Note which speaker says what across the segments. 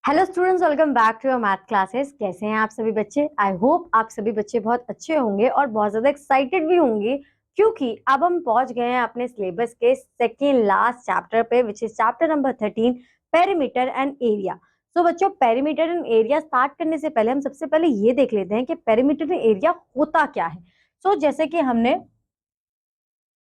Speaker 1: Hello students, welcome back to your math classes. कैसे हैं आप सभी बच्चे? आई होप आप सभी बच्चे बहुत अच्छे होंगे और बहुत ज्यादा एक्साइटेड भी होंगे, क्योंकि अब हम पहुंच गए हैं अपने सिलेबस के सेकेंड लास्ट चैप्टर पे, which is chapter number 13, perimeter and area. So बच्चों, पेरीमीटर एंड एरिया स्टार्ट करने से पहले हम सबसे पहले ये देख लेते हैं कि पेरीमीटर एंड एरिया होता क्या है। सो जैसे कि हमने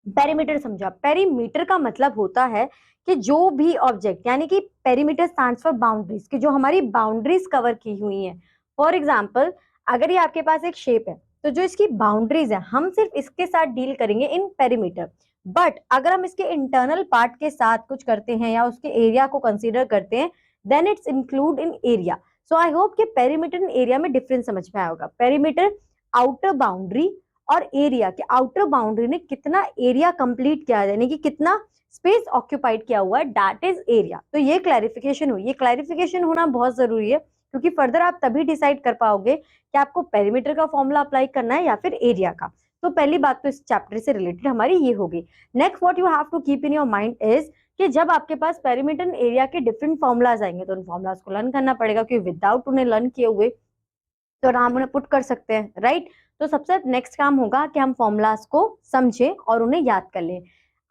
Speaker 1: पेरीमीटर समझा, पेरीमीटर का मतलब होता है कि जो भी ऑब्जेक्ट, यानी कि पेरीमीटर स्टैंड्स फॉर बाउंड्रीज, कि जो हमारी बाउंड्रीज कवर की हुई हैं। फॉर एग्जांपल, अगर ये आपके पास एक शेप है तो जो इसकी बाउंड्रीज है हम सिर्फ इसके साथ डील करेंगे इन पेरीमीटर। बट अगर हम इसके इंटरनल पार्ट के साथ कुछ करते हैं या उसके एरिया को कंसीडर करते हैं, then it's include in area. So I hope कि पेरीमीटर एंड एरिया में डिफरेंस समझ में आया होगा। पेरीमीटर आउटर बाउंड्री और एरिया के आउटर बाउंड्री ने कितना एरिया कंप्लीट किया है, यानी कि कितना स्पेस ऑक्यूपाइड किया हुआ है, दैट इज एरिया। तो ये क्लैरिफिकेशन हुई। ये क्लैरिफिकेशन होना बहुत जरूरी है, क्योंकि फर्दर आप तभी डिसाइड कर पाओगे कि आपको पेरीमीटर का फॉर्मूला अप्लाई करना है या फिर एरिया का। तो पहली बात तो इस चैप्टर से रिलेटेड हमारी ये होगी। Next what you have to keep in your mind is कि जब आपके पास पेरीमीटर एरिया के डिफरेंट फॉर्मुलाज आएंगे तो उन फॉर्मुलाज को लर्न करना पड़ेगा, क्योंकि विदाउट उन्हें लर्न किए हुए तो हम उन्हें पुट कर सकते हैं, राइट। तो सबसे नेक्स्ट काम होगा कि हम फॉर्मुलाज को समझें और उन्हें याद कर लें।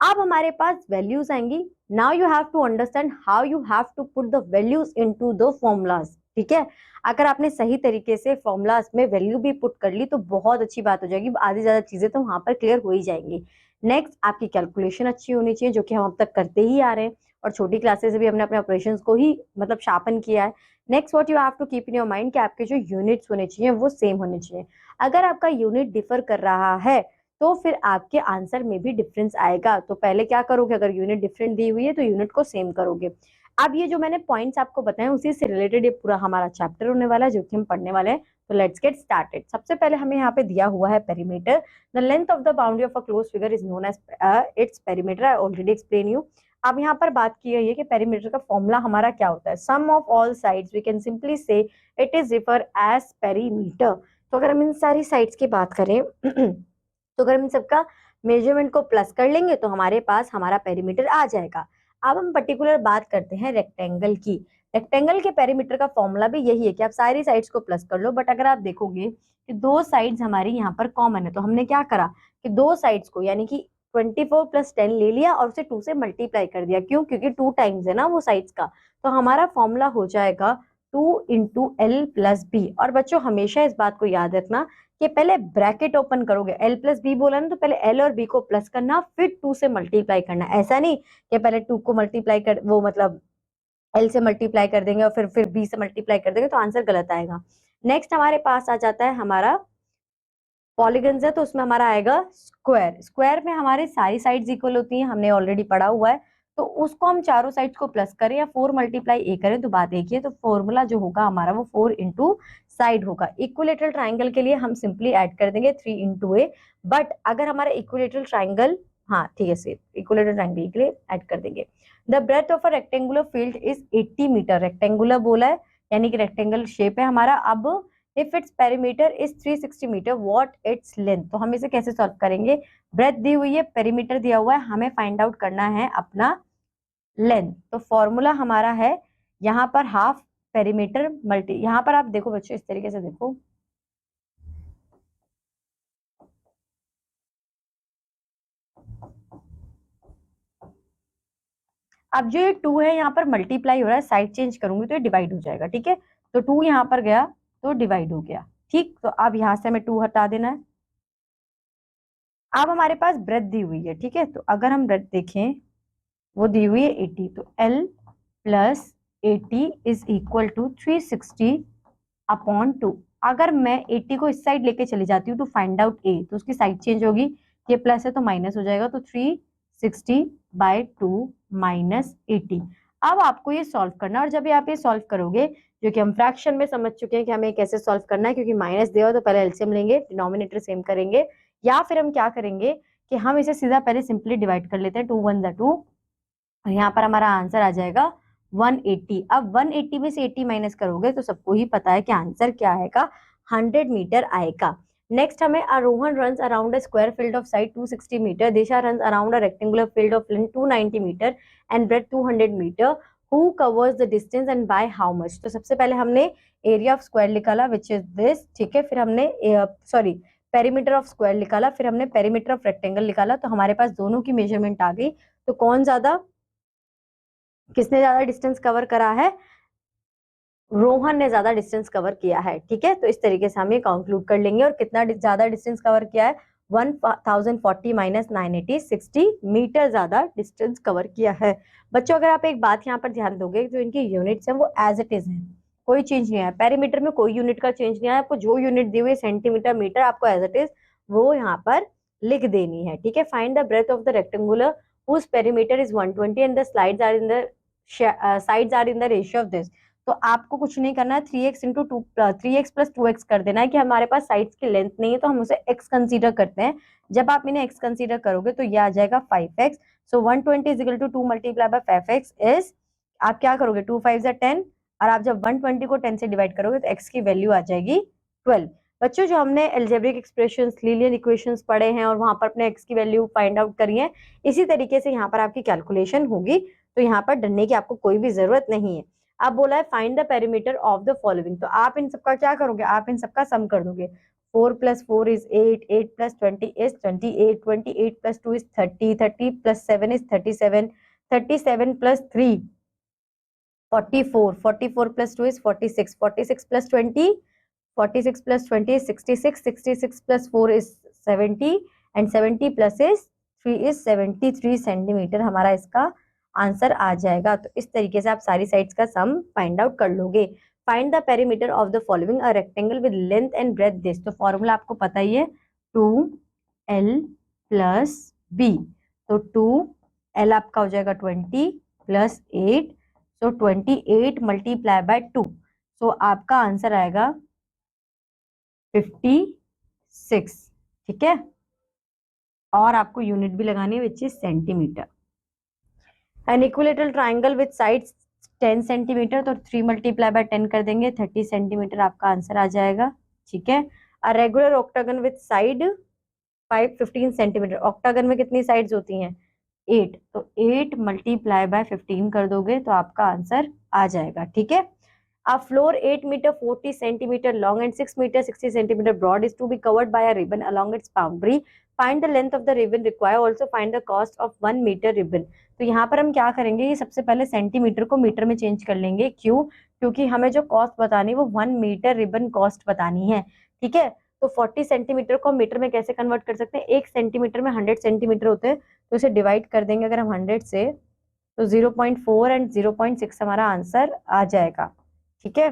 Speaker 1: अब हमारे पास वैल्यूज आएंगी। Now you have to understand how you have to put the values into the formulas. ठीक है, अगर आपने सही तरीके से फॉर्मुलाज में वैल्यू भी पुट कर ली तो बहुत अच्छी बात हो जाएगी, आधी ज्यादा चीजें तो वहां पर क्लियर हो ही जाएंगी। नेक्स्ट, आपकी कैलकुलेशन अच्छी होनी चाहिए, जो कि हम अब तक करते ही आ रहे हैं और छोटी क्लासेस से भी हमने अपने ऑपरेशंस को ही मतलब शार्पन किया है। Next what you have to keep in your mind कि आपके जो यूनिट्स होने चाहिए वो सेम होने चाहिए। अगर आपका यूनिट डिफर कर रहा है तो फिर आपके आंसर में भी डिफरेंस आएगा। तो पहले क्या करोगे, अगर यूनिट डिफरेंट दी हुई है तो यूनिट को सेम करोगे। अब ये जो मैंने पॉइंट्स आपको बताए उसी से रिलेटेड ये पूरा हमारा चैप्टर होने वाला है, जो कि हम पढ़ने वाले हैं। तो लेट्स गेट स्टार्टेड। सबसे पहले हमें यहाँ पे दिया हुआ है perimeter. The length of the boundary of a close figure is known as its perimeter. I already explain you. अब यहाँ पर बात की गई है कि पेरीमीटर का फॉर्मूला हमारा क्या होता है। Sum of all sides we can simply say it is refer as perimeter. तो अगर हम इन सारी साइड्स की बात करें तो अगर हम इन सबका मेजरमेंट को प्लस कर लेंगे तो हमारे पास हमारा पेरीमीटर आ जाएगा। अब हम पर्टिकुलर बात करते हैं रेक्टेंगल की। रेक्टेंगल के पेरीमीटर का फॉर्मूला भी यही है कि आप सारी साइड्स को प्लस कर लो। बट अगर आप देखोगे कि दो साइड्स हमारी यहाँ पर कॉमन है, तो हमने क्या करा कि दो साइड्स को यानी कि 24 + 10 ले लिया और उसे 2 से मल्टीप्लाई कर दिया। क्यों? क्योंकि 2 टाइम्स है ना वो साइड्स का। तो हमारा फॉर्मूला हो जाएगा 2 × L + B। और बच्चों हमेशा इस बात को याद रखना कि पहले ब्रैकेट ओपन करोगे, L + B बोला ना, तो पहले L और B को प्लस करना, फिर 2 से मल्टीप्लाई करना। ऐसा नहीं कि पहले 2 को मल्टीप्लाई कर, वो मतलब L से मल्टीप्लाई कर देंगे और फिर B से मल्टीप्लाई कर देंगे, तो आंसर गलत आएगा। नेक्स्ट हमारे पास आ जाता है हमारा पॉलीगन्स है, तो उसमें हमारा आएगा स्क्वायर। स्क्वायर में हमारे सारी साइड्स इक्वल होती हैं, हमने ऑलरेडी पढ़ा हुआ है। तो उसको हम चारों साइड्स को प्लस करें या 4 × A करें तो बात एक ही है। तो फॉर्मूला जो होगा हमारा वो 4 × साइड होगा। इक्विलेटरल ट्राइंगल के लिए हम सिंपली ऐड कर देंगे 3 × A। बट अगर हमारा इक्विलेटरल ट्राइंगल, हाँ ठीक है, सिर्फ इक्विलेटरल ट्राइंगल के लिए ऐड कर देंगे। The breadth of a rectangular field is 80 metre. Rectangular बोला है यानी कि रेक्टेंगल शेप है हमारा। अब if its perimeter is 360 metre, what its length. तो हम इसे कैसे सॉल्व करेंगे? ब्रेथ दी हुई है, पेरीमीटर दिया हुआ है, हमें फाइंड आउट करना है अपना लेंथ। तो फॉर्मूला हमारा है यहाँ पर हाफ पेरीमीटर मल्टी, यहाँ पर आप देखो बच्चों इस तरीके से देखो, अब जो ये 2 है यहाँ पर मल्टीप्लाई हो रहा है, साइड चेंज करूंगी तो ये डिवाइड हो जाएगा। ठीक है, तो 2 यहाँ पर गया तो डिवाइड हो गया। ठीक, तो अब यहाँ से हमें 2 हटा देना है। अब हमारे पास ब्रेथ दी हुई है, ठीक है, तो अगर हम ब्रेथ देखें वो दी हुई है 80, तो L + 80 इज इक्वल टू 360/2। अगर मैं 80 को इस साइड लेके चली जाती हूँ टू फाइंड आउट A, तो उसकी साइड चेंज होगी, ये प्लस है तो माइनस हो जाएगा, तो 360/2 - 80। अब आपको ये सॉल्व करना, और जब आप ये सॉल्व करोगे, जो कि हम फ्रैक्शन में समझ चुके हैं कि हमें कैसे सॉल्व करना है, क्योंकि माइनस दिया हो तो पहले एलसीएम लेंगे, डिनोमिनेटर सेम करेंगे, या फिर हम क्या करेंगे कि हम इसे सीधा पहले सिंपली डिवाइड कर लेते हैं, 2 × 1 = 2, और यहाँ पर हमारा आंसर आ जाएगा 180। अब 180 में से 80 माइनस करोगे तो सबको ही पता है कि आंसर क्या आएगा, 100 मीटर आएगा। नेक्स्ट हमें Arohan runs around a square field of side 260 metre, Disha runs around a rectangular field of length 290 metre and breadth 200 metre. Who covers the distance and by how much. तो सबसे पहले हमने एरिया ऑफ स्क्वायर निकाला which is this, ठीक है। फिर हमने sorry perimeter of square निकाला, फिर हमने पेरीमीटर ऑफ रेक्टेंगल निकाला। तो हमारे पास दोनों की मेजरमेंट आ गई। तो कौन ज्यादा, किसने ज्यादा डिस्टेंस कवर करा है, रोहन ने ज्यादा डिस्टेंस कवर किया है, ठीक है। तो इस तरीके से हम ये कंक्लूड कर लेंगे। और कितना ज्यादा डिस्टेंस कवर किया है, 1040 माइनस 980, 60 मीटर ज्यादा डिस्टेंस कवर किया है। बच्चों अगर आप एक बात यहाँ पर ध्यान दोगे, जो इनकी यूनिट्स हैं वो एज इट इज है, कोई चेंज नहीं आया। पेरीमीटर में कोई यूनिट का चेंज नहीं आया। आपको जो यूनिट दी हुई सेंटीमीटर मीटर, आपको एज इट इज वो यहाँ पर लिख देनी है, ठीक है। Find the breadth of the rectangular whose perimeter is 120 and the slides are in the sides are in the ratio of this। तो आपको कुछ नहीं करना है, 3x into 3x plus 2x कर देना है कि हमारे पास साइड्स की लेंथ नहीं है तो हम उसे x कंसीडर करते हैं। जब आप इन्हें x कंसीडर करोगे तो ये आ जाएगा 5x। So 120 is equal to 2 multiply by 5x is, आप क्या करोगे, 2 5 10, और आप जब 120 को 10 से डिवाइड करोगे तो x की वैल्यू आ जाएगी 12। बच्चों जो हमने एल्जेब्रिक एक्सप्रेशंस, लीनियर इक्वेशंस पढ़े हैं और वहां पर अपने x की वैल्यू फाइंड आउट करी है, इसी तरीके से यहाँ पर आपकी कैलकुलेशन होगी। तो यहाँ पर डरने की आपको कोई भी जरूरत नहीं है। अब बोला है find the perimeter of the following. तो आप इन सबका क्या करोगे, आप इन सबका सम कर दोगे। 4 + 4 is 8, 8 + 20 is 28, 28 + 2 is 30, 30 + 7 is 37, 37 + 3 44, 44 + 2 is 46, 46 + 20, 46 + 20 is 66, 66 + 4 is 70 and 70 + is 3 is 73 centimetre हमारा इसका आंसर आ जाएगा। तो इस तरीके से आप सारी साइड्स का सम फाइंड आउट कर लोगे। Find the perimeter of the following a rectangle with length and breadth this. तो फॉर्मूला आपको पता ही है, 2l + b। तो 2l आपका हो जाएगा 20 + 8, सो 28 मल्टीप्लाई बाय 2। सो आपका आंसर आएगा 56, ठीक है। और आपको यूनिट भी लगानी है which is centimetre. An equilateral triangle with sides 10 centimetre, तो 3 मल्टीप्लाई बाय 10 कर देंगे, 30 सेंटीमीटर आपका आंसर आ जाएगा, ठीक है। A regular octagon with side 15 centimetre. Octagon में कितनी साइड्स होती हैं, 8, तो 8 मल्टीप्लाई बाय 15 कर दोगे तो आपका आंसर आ जाएगा, ठीक है। A floor 8 meter 40 centimeter long and 6 meter 60 centimeter broad is to be covered by a ribbon along its boundary. Find the length of the ribbon required. Also find the cost of 1 meter ribbon. तो यहाँ पर हम क्या करेंगे, ये सबसे पहले centimetre को मीटर में चेंज कर लेंगे। क्यों, क्योंकि हमें जो कॉस्ट बतानी है वो 1 मीटर रिबन कॉस्ट बतानी है, ठीक है। तो 40 सेंटीमीटर को मीटर में कैसे कन्वर्ट कर सकते हैं, 1 सेंटीमीटर में 100 सेंटीमीटर होते हैं, तो इसे डिवाइड कर देंगे अगर हम 100 से, तो 0.4 एंड 0.6 हमारा आंसर आ जाएगा, ठीक है।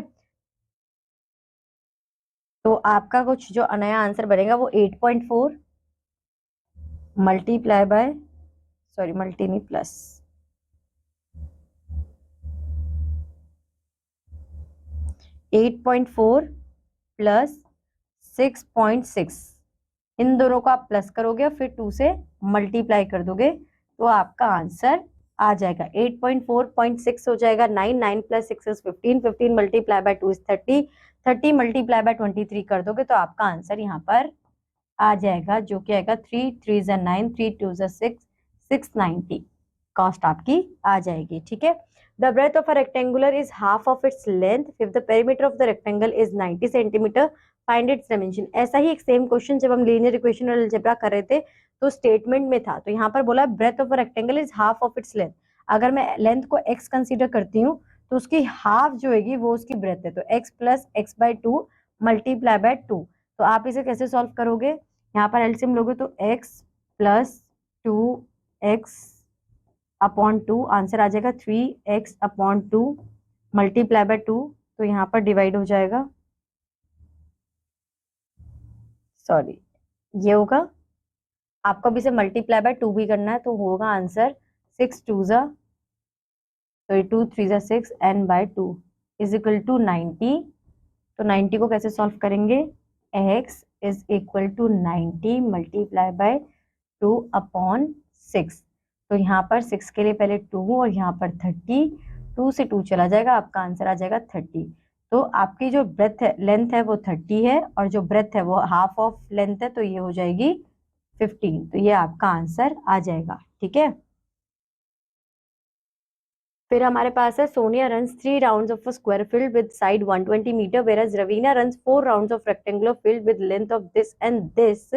Speaker 1: तो आपका कुछ जो नया आंसर बनेगा वो 8.4 मल्टीप्लाई बाय, सॉरी मल्टी नहीं प्लस, 8.4 + 6.6, इन दोनों को आप प्लस करोगे और फिर 2 से मल्टीप्लाई कर दोगे तो आपका आंसर आ जाएगा 8.4.6 हो जाएगा। 9, 9 + 6 is 15, 15 multiply by 2 is 30, 30 multiply by 23 कर दोगे तो आपका आंसर यहाँ पर आ जाएगा, जो कि आएगा 3 3 is 9, 3 2 is 6, 690 कॉस्ट आपकी आ जाएगी, ठीक है। The breadth of a rectangular is half of its length if the perimeter of the rectangle is 90 centimeter. Find its dimension। ऐसा ही एक सेम क्वेश्चन जब हम लीनियर इक्वेशन और अलजेब्रा कर रहे थे तो स्टेटमेंट में था। तो यहाँ पर बोला breadth of a rectangle is half of its length. अगर मैं लेंथ को x कंसीडर करती हूँ तो उसकी हाफ जो होगी वो उसकी ब्रेथ है, तो x + x/2 मल्टीप्लाई बाय 2। तो आप इसे कैसे सॉल्व करोगे, यहाँ पर एलसीएम लोगे तो x + 2x अपॉन 2, आंसर आ जाएगा 3x/2 मल्टीप्लाई बाय 2। तो यहाँ पर डिवाइड हो जाएगा, सॉरी ये होगा, आपको भी इसे मल्टीप्लाई बाय 2 भी करना है, तो होगा answer 6 2 2 3 6 n/2 is equal to 90। तो 90 को कैसे सॉल्व करेंगे, x is equal to 90 multiply by 2/6। तो यहाँ पर 6 के लिए पहले 2 और यहाँ पर 30, 2 से 2 चला जाएगा, आपका आंसर आ जाएगा 30। तो आपकी जो ब्रेथ है, लेंथ है वो 30 है और जो ब्रेथ है वो हाफ ऑफ लेंथ है, तो ये हो जाएगी 15। तो ये आपका आंसर आ जाएगा, ठीक है। फिर हमारे पास है Sonia runs 3 rounds of a square field with side 120 metre whereas Raveena runs 4 rounds of rectangular field with length of this and this,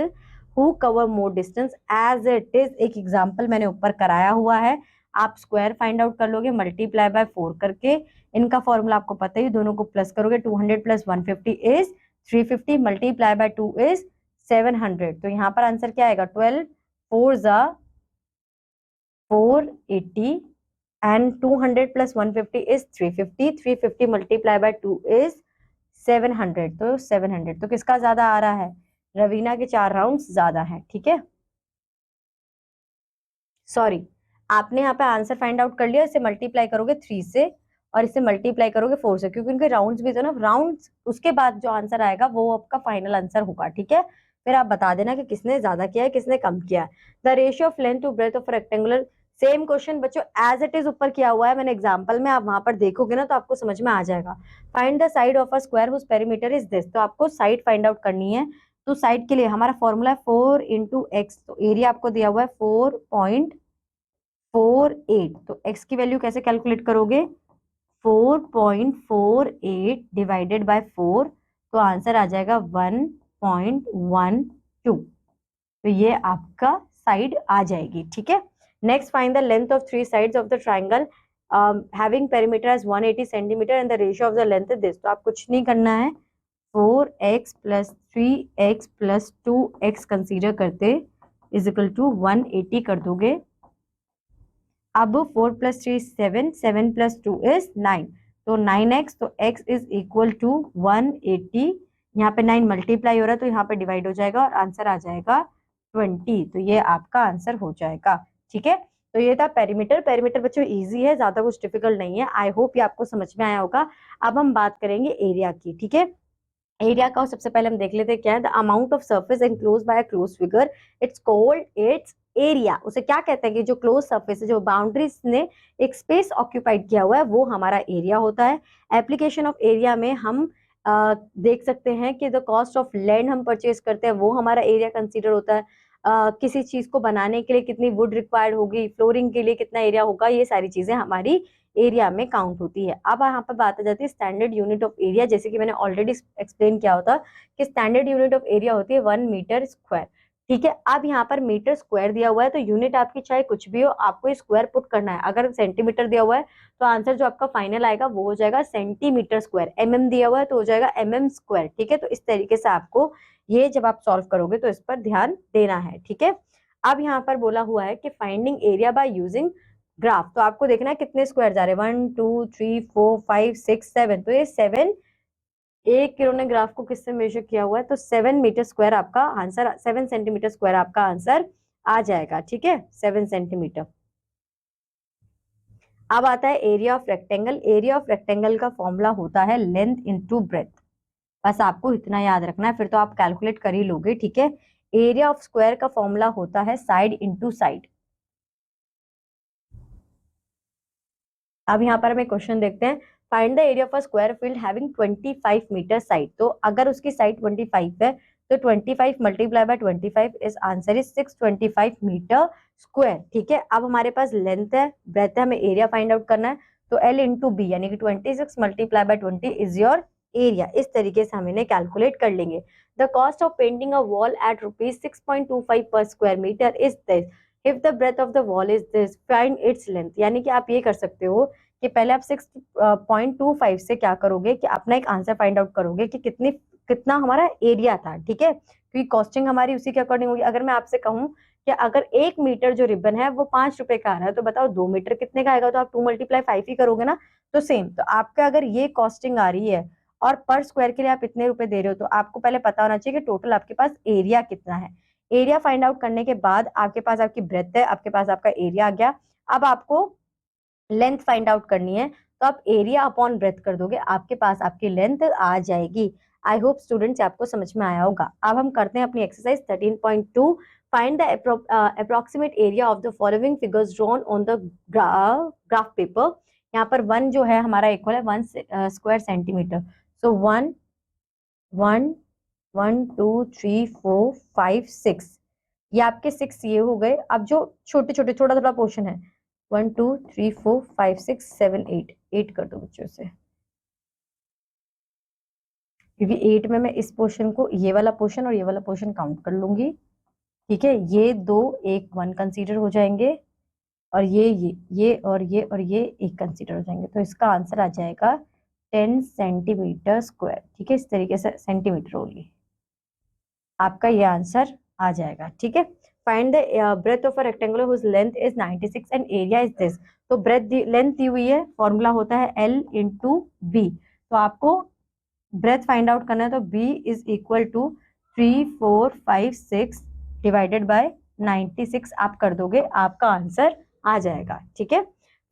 Speaker 1: who cover more distance as it is. एक एग्जांपल मैंने ऊपर कराया हुआ है, आप स्क्वायर फाइंड आउट कर लोगे multiply by 4 करके। इनका फॉर्मूला आपको पता ही, दोनों को प्लस करोगे 200 plus 150 is 350 multiply by 2 is 700। तो यहाँ पर आंसर क्या आएगा, 12 4 जा 480 and 200 plus 150 is 350, 350 multiply by 2 is 700, तो 700। तो किसका ज्यादा आ रहा है, रवीना के 4 राउंड्स ज्यादा है, ठीक है। सॉरी, आपने यहाँ पे आंसर फाइंड आउट कर लिया, इसे मल्टीप्लाई करोगे 3 से और इसे मल्टीप्लाई करोगे 4 से, क्योंकि उनके राउंड्स भी तो ना, राउंड्स उसके बाद जो आंसर आएगा वो आपका फाइनल आंसर होगा, ठीक है। फिर आप बता देना कि किसने ज्यादा किया है किसने कम किया है। The ratio of length to breadth of rectangular, same question बच्चों एज इट इज ऊपर किया हुआ है मैंने एग्जांपल में, आप वहां पर देखोगे ना तो आपको समझ में आ जाएगा। Find the side of a square whose perimeter is this, तो आपको साइड फाइंड आउट करनी है। तो साइड के लिए हमारा फॉर्मूला है 4 इंटू एक्स, तो एरिया आपको दिया हुआ है 4.48, तो x की वैल्यू कैसे कैलकुलेट करोगे, 4.48 डिवाइडेड बाय 4, तो आंसर आ जाएगा 1.12। तो ये आपका साइड आ जाएगी, ठीक है। Next find the length of 3 sides of the triangle having perimeter as 180 centimetre and the ratio of the length is this. तो आप कुछ नहीं करना है, 4x plus 3x plus 2x consider करते इज इक्वल टू 180 कर दोगे। अब 4 प्लस 3 7, 7 प्लस 2 इज 9, तो 9x, तो x इज इक्वल टू 180। यहाँ पे 9 मल्टीप्लाई हो रहा है तो यहाँ पे डिवाइड हो जाएगा और आंसर आ जाएगा 20। तो ये आपका आंसर हो जाएगा, ठीक है। तो ये था पेरीमीटर। पेरीमीटर बच्चों इजी है, ज्यादा कुछ डिफिकल्ट नहीं है। आई होप ये आपको समझ में आया होगा। अब हम बात करेंगे एरिया की, ठीक है। एरिया का सबसे पहले हम देख लेते हैं क्या है, the amount of surface enclose by a close figure it's called its area. उसे क्या कहते हैं कि जो क्लोज सरफेस है, जो बाउंड्रीज ने एक स्पेस ऑक्यूपाइड किया हुआ है, वो हमारा एरिया होता है। एप्लीकेशन ऑफ एरिया में हम देख सकते हैं कि द कॉस्ट ऑफ लैंड हम परचेज करते हैं, वो हमारा एरिया कंसीडर होता है। किसी चीज को बनाने के लिए कितनी वुड रिक्वायर्ड होगी, फ्लोरिंग के लिए कितना एरिया होगा, ये सारी चीजें हमारी एरिया में काउंट होती है। अब यहाँ पर बात आ जाती है स्टैंडर्ड यूनिट ऑफ एरिया, जैसे कि मैंने ऑलरेडी एक्सप्लेन किया होता कि स्टैंडर्ड यूनिट ऑफ एरिया होती है 1 मीटर स्क्वायर, ठीक है। अब यहाँ पर मीटर स्क्वायर दिया हुआ है तो यूनिट आपकी चाहे कुछ भी हो, आपको स्क्वायर पुट करना है। अगर सेंटीमीटर दिया हुआ है तो आंसर जो आपका फाइनल आएगा वो हो जाएगा सेंटीमीटर स्क्वायर। mm दिया हुआ है तो हो जाएगा mm स्क्वायर, ठीक है। तो इस तरीके से आपको ये जब आप सॉल्व करोगे तो इस पर ध्यान देना है, ठीक है। अब यहाँ पर बोला हुआ है कि finding area by using graph, तो आपको देखना है कितने स्क्वायर जा रहे हैं, 1 2 3 4 5 6 7, तो ये 7, एक किलो ने ग्राफ को किससे मेजर किया हुआ है, तो 7 मीटर स्क्वायर आपका आंसर, 7 सेंटीमीटर स्क्वायर आपका आंसर आ जाएगा, ठीक है, 7 सेंटीमीटर। अब आता है area of rectangle. Area of rectangle का फॉर्मूला होता है लेंथ इनटू ब्रेथ, बस आपको इतना याद रखना है, फिर तो आप कैलकुलेट कर ही लोगे, ठीक है। एरिया ऑफ स्क्वायर का फॉर्मूला होता है साइड इनटू साइड। अब यहाँ पर हमें क्वेश्चन देखते हैं, find the area of a square field having 25 metre side. तो अगर उसकी साइड 25 है तो 25 मल्टीप्लाई बाय 25 इस आंसर इज 625 मीटर स्क्वायर, ठीक है। अब हमारे पास लेंथ है, ब्रेथ है, हमें एरिया फाइंड आउट करना है, तो L इंटू बी यानी कि 26 multiply by 20 is your area. इस तरीके से हम इन्हें कैलकुलेट कर लेंगे। The cost of painting a wall at ₹6.25 per square metre is this if the breadth of the wall is this find its length. यानी कि आप ये कर सकते हो कि पहले आप 6.25 से क्या करोगे कि अपना एक आंसर फाइंड आउट करोगे कि कितना हमारा एरिया था, ठीक है, क्योंकि कॉस्टिंग हमारी उसी के अकॉर्डिंग होगी। अगर मैं आपसे कहूँ कि अगर 1 मीटर जो रिबन है वो 5 रुपए का आ रहा है, तो बताओ 2 मीटर कितने का आएगा, तो आप 2 मल्टीप्लाई 5 ही करोगे ना। तो सेम, तो आपका अगर ये कॉस्टिंग आ रही है और पर स्क्वायर के लिए आप इतने रुपए दे रहे हो, तो आपको पहले पता होना चाहिए कि टोटल आपके पास एरिया कितना है। एरिया फाइंड आउट करने के बाद आपके पास आपकी ब्रेथ है, आपके पास आपका एरिया आ गया। अब आपको लेंथ फाइंड आउट करनी है, तो आप एरिया अपॉन ब्रेथ कर दोगे, आपके पास आपकी लेंथ आ जाएगी। आई होप स्टूडेंट्स आपको समझ में आया होगा। अब हम करते हैं अपनी exercise 13.2, find the approximate area of the following figures drawn on the graph paper. यहाँ पर 1 जो है हमारा इक्वल है 1 स्क्वायर सेंटीमीटर, सो 1 1 1 2 3 4 5 6, ये आपके 6 ये हो गए। अब जो छोटे छोटे थोड़ा थोड़ा पोर्शन है 1 2 3 4 5 6 7 8 8 कर दो बच्चों से, क्योंकि 8 में मैं इस पोर्शन को, ये वाला पोर्शन और ये वाला पोर्शन काउंट कर लूंगी। ठीक है, ये दो एक 1 कंसीडर हो जाएंगे, और ये और ये एक कंसीडर हो जाएंगे। तो इसका आंसर आ जाएगा 10 सेंटीमीटर स्क्वायर। ठीक है, इस तरीके से सेंटीमीटर होगी, आपका ये आंसर आ जाएगा। ठीक है, find the breadth of a rectangular whose length is 96 and area is this. तो ब्रेथ लेंथ दी हुई है, फॉर्मूला होता है L इंटू बी। तो आपको ब्रेथ फाइंड आउट करना है, तो B is equal to 3 4 5 6 divided by 96 आप कर दोगे, आपका आंसर आ जाएगा। ठीक है,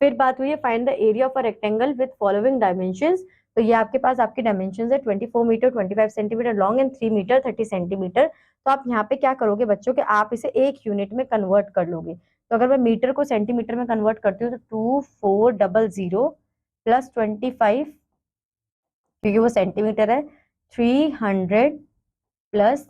Speaker 1: फिर बात हुई है find the area of a rectangle with following dimensions. तो ये आपके पास आपके डायमेंशंस है 24 metre 25 centimetre long and 3 metre 30 centimetre. तो आप यहाँ पे क्या करोगे बच्चों के, आप इसे एक यूनिट में कन्वर्ट कर लोगे। तो अगर मैं मीटर को सेंटीमीटर में कन्वर्ट करती हूँ तो 2400 प्लस 25, क्योंकि वो सेंटीमीटर है, 300 प्लस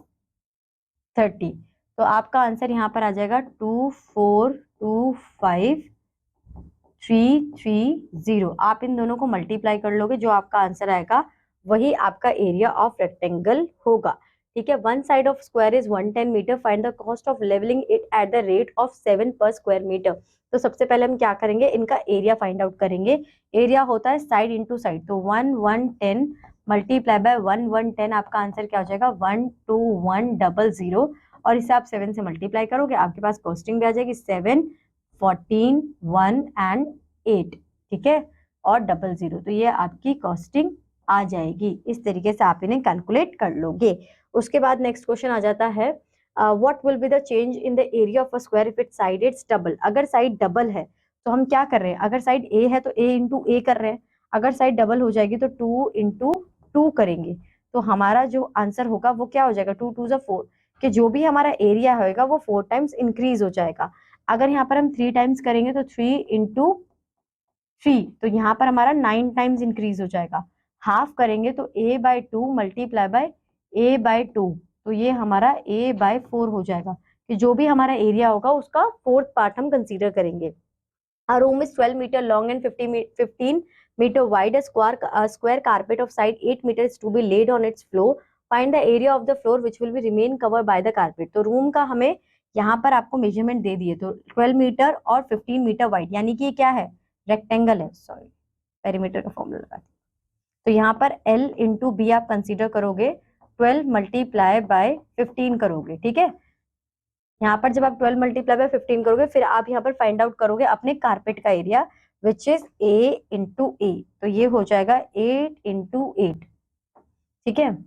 Speaker 1: 30। तो आपका आंसर यहाँ पर आ जाएगा 2425330। आप इन दोनों को मल्टीप्लाई कर लोगे, जो आपका आंसर आएगा वही आपका एरिया ऑफ रेक्टेंगल होगा। ठीक है, one side of square is 110 metre, find the cost of levelling it at the rate of 7 per square metre. तो सबसे पहले हम क्या करेंगे, इनका एरिया फाइंड आउट करेंगे। एरिया होता है साइड इंटू साइड, तो 110 मल्टीप्लाई बाय 110, आपका आंसर क्या हो जाएगा 12100, और इसे आप 7 से मल्टीप्लाई करोगे, आपके पास कॉस्टिंग भी आ जाएगी 7 14 1 एंड 8। ठीक है, और 00, तो ये आपकी कॉस्टिंग आ जाएगी। इस तरीके से आप इन्हें कैलकुलेट कर लोगे। उसके बाद नेक्स्ट क्वेश्चन आ जाता है what will be the change in the area of a square if it's side it's double. अगर साइड डबल है तो हम क्या कर रहे हैं, अगर साइड ए है तो ए इंटू ए कर रहे हैं, अगर साइड डबल हो जाएगी तो 2 इंटू 2 करेंगे। तो हमारा जो आंसर होगा वो क्या हो जाएगा, 2 2 जा 4, कि जो भी हमारा एरिया होगा वो 4 टाइम्स इंक्रीज हो जाएगा। अगर यहाँ पर हम 3 टाइम्स करेंगे तो 3 इंटू 3, तो यहाँ पर हमारा 9 टाइम्स इंक्रीज हो जाएगा। हाफ करेंगे तो a by 2 multiply by a by 2, तो ये हमारा a बाय 4 हो जाएगा, कि जो भी हमारा एरिया होगा उसका 4th पार्ट हम कंसीडर करेंगे। A room is 12 meter long and 15 meter wide. A square carpet of side 8 meters to be laid on its floor. Find the area of the floor which will be remain covered by the carpet. तो room का हमें यहाँ पर आपको measurement दे दिए, तो 12 metre और 15 metre wide, यानी कि ये क्या है, रेक्टेंगल है। सॉरी, पेरीमीटर का फॉर्मूला लगा, तो यहाँ पर L इंटू बी आप कंसीडर करोगे, 12 मल्टीप्लाई बाय 15 करोगे। ठीक है, यहाँ पर जब आप 12 मल्टीप्लाई बाय 15 करोगे, फिर आप यहाँ पर फाइंड आउट करोगे अपने कारपेट का area which is a into a, तो ये हो जाएगा 8 इंटू 8। ठीक है,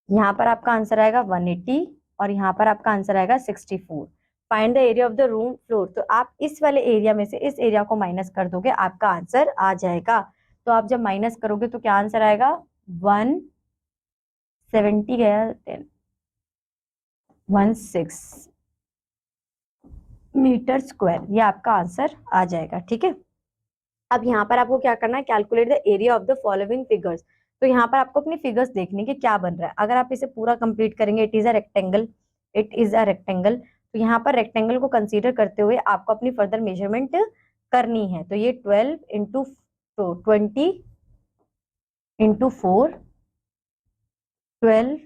Speaker 1: यहाँ पर आपका आंसर आएगा 180 और यहाँ पर आपका आंसर आएगा 64। Find the area of the room floor, तो आप इस वाले एरिया में से इस एरिया को माइनस कर दोगे, आपका आंसर आ जाएगा। तो आप जब माइनस करोगे तो क्या आंसर आएगा, 170 गया 10 16 मीटर स्क्वायर, ये आपका आंसर आ जाएगा। ठीक है, अब यहाँ पर आपको क्या करना है, calculate the area of the following figures. तो यहाँ पर आपको अपनी फिगर्स देखने के क्या बन रहा है। अगर आप इसे पूरा कंप्लीट करेंगे, it is a rectangle, it is a rectangle, तो यहाँ पर रेक्टेंगल को कंसीडर करते हुए आपको अपनी फर्दर मेजरमेंट करनी है। तो ये 12 इंटू 20 इंटू 4, 12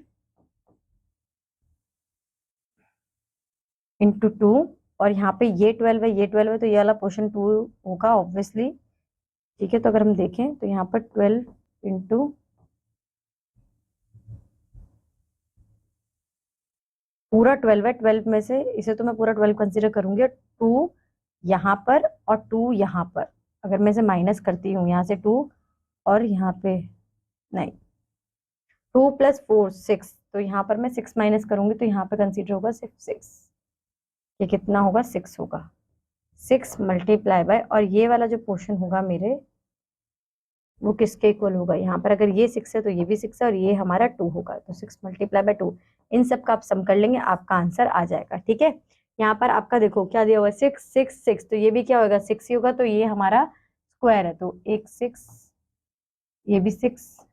Speaker 1: इंटू 2, और यहाँ पे ये 12 है, ये 12 है, तो ये वाला पोर्शन 2 होगा ऑब्वियसली। ठीक है, तो अगर हम देखें तो यहाँ पर 12 इंटू पूरा 12 है, 12 में से इसे तो मैं पूरा 12 कंसीडर करूंगी, और 2 यहाँ पर और 2 यहाँ पर, अगर मैं इसे माइनस करती हूँ यहाँ से 2 और यहाँ पे नहीं, 2 प्लस 4 6, तो यहाँ पर मैं 6 माइनस करूंगी तो यहाँ पे कंसीडर होगा सिर्फ 6, ये कितना होगा 6 होगा, 6 मल्टीप्लाई बाय, और ये वाला जो पोर्शन होगा मेरे वो किसके इक्वल होगा, यहाँ पर अगर ये 6 है तो ये भी 6 है और ये हमारा 2 होगा, तो 6 मल्टीप्लाई बाय 2, इन सब का आप सम कर लेंगे, आपका आंसर आ जाएगा। ठीक है, यहाँ पर आपका देखो क्या दिया हुआ है 6 6 6, तो ये भी क्या होगा 6 ही होगा, तो ये हमारा स्क्वायर है, तो एक 6, ये भी 6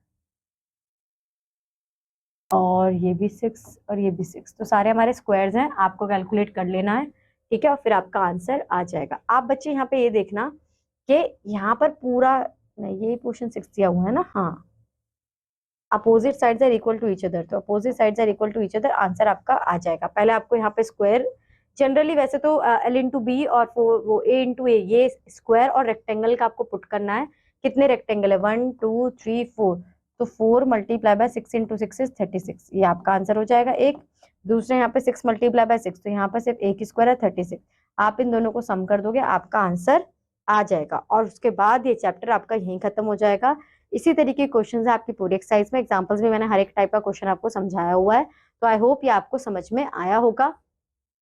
Speaker 1: और ये भी 6 और ये भी 6, तो सारे हमारे स्क्वायर्स हैं, आपको कैलकुलेट कर लेना है। ठीक है, और फिर आपका आंसर आ जाएगा। आप बच्चे यहाँ पे ये देखना कि यहाँ पर पूरा नहीं, ये पोर्शन 6 दिया हुआ है ना, हाँ, opposite sides are equal to each other, तो opposite sides are equal to each other, answer आपका आ जाएगा। पहले आपको यहाँ पे स्क्वायर, जनरली वैसे तो L इंटू बी और वो A इंटू ए, ये स्क्वायर और रेक्टेंगल का आपको पुट करना है। कितने रेक्टेंगल है, 1 2 3 4, तो 4 मल्टीप्लाई बाय 6 इंटू 6 इज 36, ये आपका आंसर हो जाएगा एक। दूसरे यहाँ पे 6 मल्टीप्लाई बाय 6, तो यहाँ पर सिर्फ एक स्क्वायर है 36, आप इन दोनों को सम कर दोगे, आपका आंसर आ जाएगा। और उसके बाद ये चैप्टर आपका यहीं खत्म हो जाएगा। इसी तरीके क्वेश्चन है आपकी पूरी एक्सरसाइज में, एग्जाम्पल्स में मैंने हर एक टाइप का क्वेश्चन आपको समझाया हुआ है। तो आई होप ये आपको समझ में आया होगा।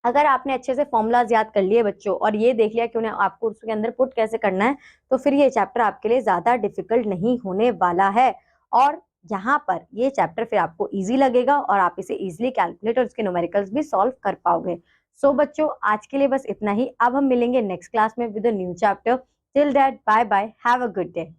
Speaker 1: अगर आपने अच्छे से फॉर्मूलाज याद कर लिए बच्चों, और ये देख लिया कि उन्हें आपको उसके अंदर पुट कैसे करना है, तो फिर ये चैप्टर आपके लिए ज्यादा डिफिकल्ट नहीं होने वाला है। और यहाँ पर ये चैप्टर फिर आपको इजी लगेगा और आप इसे इजीली कैलकुलेट और उसके न्यूमेरिकल्स भी सॉल्व कर पाओगे। सो बच्चों, आज के लिए बस इतना ही। अब हम मिलेंगे नेक्स्ट क्लास में with a new chapter. Till that, bye bye, have a good day.